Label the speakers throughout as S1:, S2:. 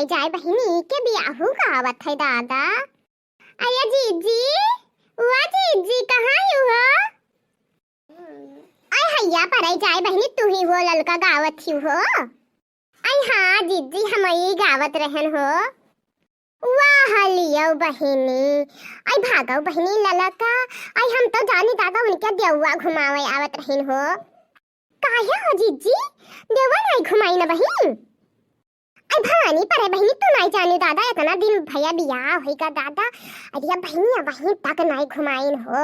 S1: पराई जाए बहिनी के बियाहू गावत है दादा। अया जीजी, हुआ जीजी कहाँ हो? आई हैया पराई जाए बहिनी तू ही हो ललका गावत ही हो। आई हाँ जीजी हम ही गावत रहन हो। वाह लियो बहिनी, आई भागो बहिनी ललका। आई हम तो जानी दादा उनके देवा घुमावे आवत रहन हो। काहे हो जीजी देवा नहीं घुमाई ना बहिन? आई भवानी पर बहिनी तू नहीं जानी दादा इतना दिन भैया बियाह होइगा दादा। अरे बहिनी वहीं तक नहीं घुमाइन हो।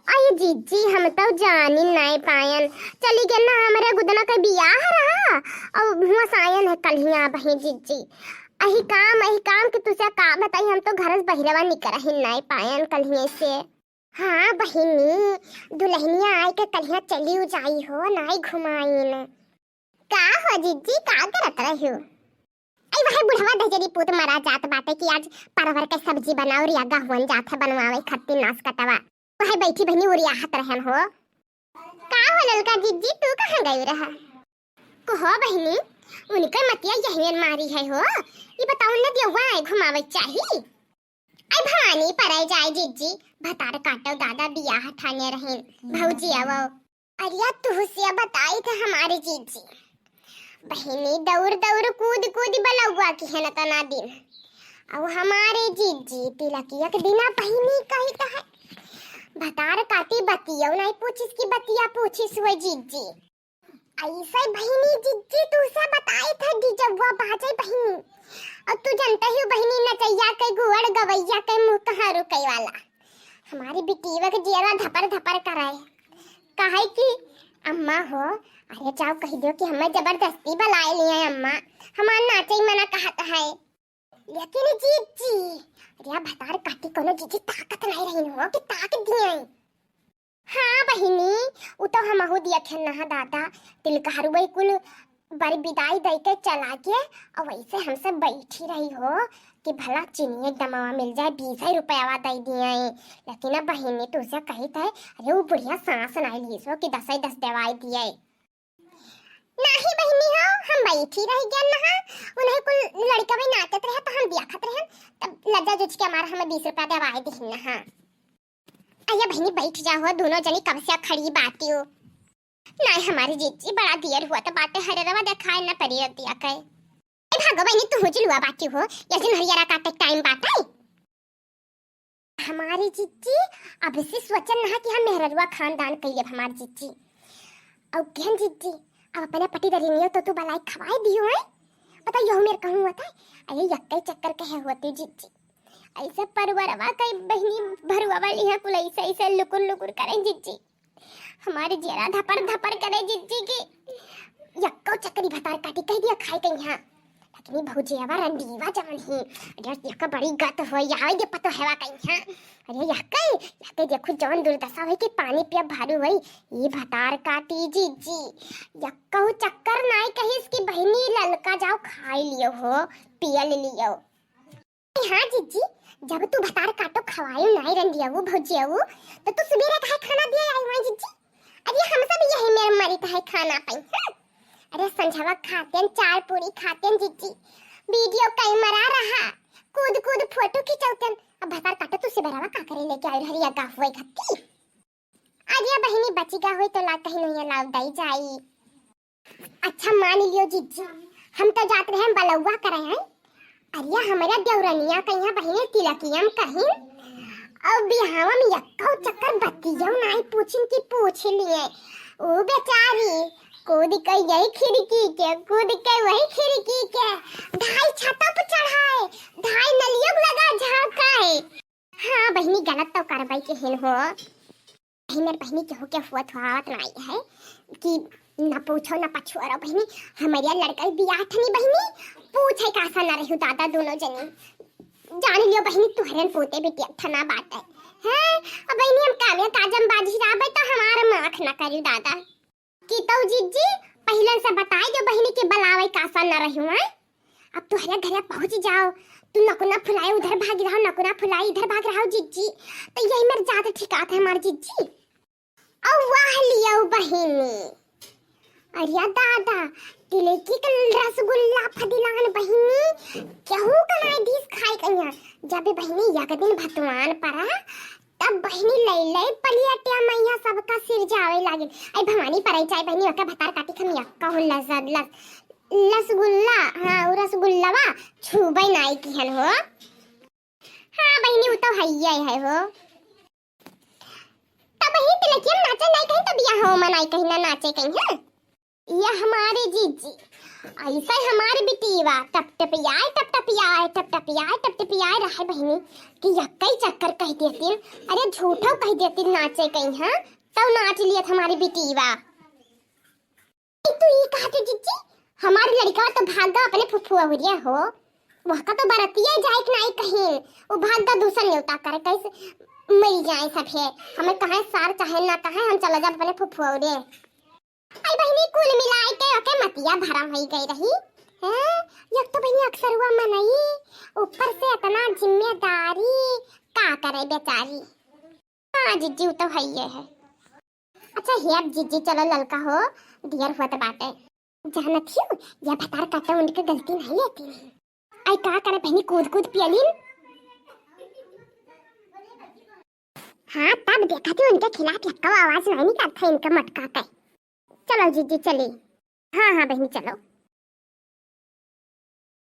S1: आई जीजी हम तो जानी नहीं पायन, चली गए ना हमारे गुदना का बियाह रहा और हुआ सायन है कल ही बहिनी जीजी। अही काम कि तुझे का बताई हम तो घर से बहिरवा निकल ही नहीं पायन कल ही से। हाँ बहिनी दुल्हनिया आए के कलिया चली जाई हो नहीं घुमाइन। का हो जीजी का करत रही हो? आई वह बुढ़वा दजरी पूत मरा जात बाटे कि आज परवर के सब्जी बनाओ रियागा हुन जात है बनवावे खत्ती नास कटवा। वह बैठी बहनी उरियाहत रहन हो। का हो ललका जीजी तू कहां गई रहा? कहो बहनी उनके मतिया यही मारी है हो। ये बताओ न देवा आए घुमावे चाहिए। आई भवानी पराई जाए जीजी भतार काटो दादा बियाह ठाने रहे भौजी आवो। अरिया तू से बताई थे हमारे जीजी बहिनी दौड़ दौड़ कूद कूद बलौआ की है न तना दिन। अब हमारे जीजी तिलकिया के दिना बहिनी कही कहे भतार काटी बतिया नहीं पूछिस की बतिया पूछिस हुए जीजी। ऐसे बहिनी जीजी तू से बताई थे डीजवा बाजे बहिनी। और तू जानता ही बहिनी नचैया के गुड़ गवैया के मुंह कहाँ रुकई वाला हमारी बिटिया के जेरा धपर धपर कराए काहे कि अम्मा हो। अरे जाओ कह दो कि हमें जबरदस्ती बुलाए लिए अम्मा हमार नाचे मना कहता है। लेकिन जीजी अरे भतार काटी कोनो जीजी ताकत नहीं रही हो कि ताकत दिए। हाँ बहिनी उ तो हम हो दिया थे ना दादा तिल कहारुई कुल बड़ी विदाई दे के चला के और वैसे हमसे बैठी रही हो कि भला चीनी दमावा मिल जाए 20 रुपया दे दिए। लेकिन अब बहिनी तुझसे कही थे अरे वो बुढ़िया सांस नहीं ली सो कि 10 दवाई दिए। नहीं बहिनी हो हम बैठी रह गया ना उन्हें कुल लड़का भी नाचत रहे तो हम देखत रहे तब लज्जा जुच के हमारा हमें 20 रुपया दवाई दी ना। अया बहिनी बैठ जाओ दोनों जनी कब से खड़ी बाती हो। नहीं हमारी जीजी बड़ा देर हुआ तो बातें हररवा दिखाए ना परिया दिया कहे। ए भागो बहनी तू जुलवा बाती हो या जिन हरियारा काटे टाइम बात है। हमारी जीजी अब से सोचन ना कि हम मेहररुआ खानदान कहिए हमारी जीजी। और कहन जीजी अब अपने पति दरिनियो तो तू बलाई खवाए दियो है पता यो मेरे कहूं होता है। अरे यक्के चक्कर कहे होती जीजी ऐसे परवरवा कई बहनी भरवा वाली है कुल ऐसे ऐसे लुकुर लुकुर करें जीजी हमारे जेरा धपर धपर करे जीजी की यक्को चक्करी भतार काटी कह दिया खाए कहीं यहाँ। लेकिन भौजी आवा रंडीवा जवन ही अरे यक्का बड़ी गत हो यावे के पतो हेवा कहीं यहाँ। अरे यक्के देखो जवन दुर्दशा है कि पानी पिया भारू होई ये भतार काटी जीजी यक्का चक्कर नहीं कही इसकी बहनी ललका जाओ खाई लियो हो पिया ले लियो। हाँ जीजी जब तू भतार काटो खवायो नहीं रंडिया वो भौजी वो तो तू सुबेरे काहे खाना दिया आई हुआ जीजी। अरे हम सब यही मेरे मरी का है खाना पाई। अरे संझवा खाते हैं 4 पूरी खाते हैं जीजी वीडियो कई मरा रहा कूद कूद फोटो खिंचाते हैं। अब भतार काटो तू सुबेरा का करे लेके आई हरिया गाफवे खत्ती। अरे बहिनी बची गा होई तो ला कहीं नहीं लाव दई जाई। अच्छा मान लियो जीजी हम तो जात रहे बलौवा करे हैं। अरे हमारा देवरनिया कहीं बहिनी तिलकियम कहीं अब बिहावा में यक्का चक्कर बत्तियों नहीं पूछिन की पूछ लिए। ओ बेचारी कूद के यही खिड़की के कूद के वही खिड़की के ढाई छतों पर चढ़ाए ढाई नलियों लगा झांकाए। हाँ बहनी गलत तो करवाई के हिन हो मेरे बहनी के हो क्या हुआ नहीं है कि न पूछो न पछुआ रहो बहनी हमारे लड़का बियाह ठनी बहनी पूछे कासा न रही दादा दोनों जनी जान लियो बहनी तुहरन पोते बेटिया ठना बात है अब बहनी हम काव्य काजम बाजी राबे तो हमारा माख न करियो दादा की तो जीजी पहले से बताए जो बहनी के बलावे कासा न रही है। अब तुहरे घर पहुंच जाओ तू नकुना फुलाए उधर भाग रहा नकुना फुलाए इधर भाग रहा जीजी तो यही मेरे ज्यादा ठिकात है हमारी जीजी। और वाह लियो बहनी अरे दादा तिले की कल रसगुल्ला फदिलान बहिनी केहू कनाय दिस खाई कन्या जब बहिनी एक दिन भतवान परा तब बहिनी लई लई पलियटिया मैया सबका सिर जावे लागिल आई भवानी परई चाय बहिनी ओका भतार काटी खमिया कहू रसगुल्ला हाँ उ रसगुल्लावा छुबई नाई की हन हो हाँ बहिनी उ तो हइया है हो तब बहिनी तिलकियम नाचे नहीं कहीं तब या हो मनाई कहीं ना नाचे कहीं है ये हमारे जीजी ऐसा ही हमारे बिटीवा टप टपियाए टप टपियाए टप टपियाए टप टपियाए रहे बहिनी कि यक्कई चक्कर कह देती अरे झूठो कह देती नाचे कहीं हाँ तब नाच लिया हमारी बिटीवा तू ये कहते जीजी हमारी लड़का तो भागा अपने फुफुआ हुरिया हो वह का तो बरतिया जाए कि नहीं कहीं वो भागा दूसरा न्योता करे कैसे मर जाए सब है हमें कहे सार चाहे ना कहे हम चला जा अपने फुफुआ हुरिया आई बहिनी कुल मिलाए के ओके मतिया भरम होई गई रही हैं एक तो बहिनी अक्सर हुआ मनई ऊपर से इतना जिम्मेदारी का करे बेचारी हां जीजी तो है ये है अच्छा हे अब जीजी चलो ललका हो डियर हुआ तो बात है जाना थियो या भतार काटा उनके गलती नहीं लेती नहीं आई का करे बहिनी कूद कूद पियलिन हाँ तब देखा थी उनके खिलाफ यक्का आवाज नहीं निकलता इनका मटका का चलो जीजी चली हाँ हाँ बहनी चलो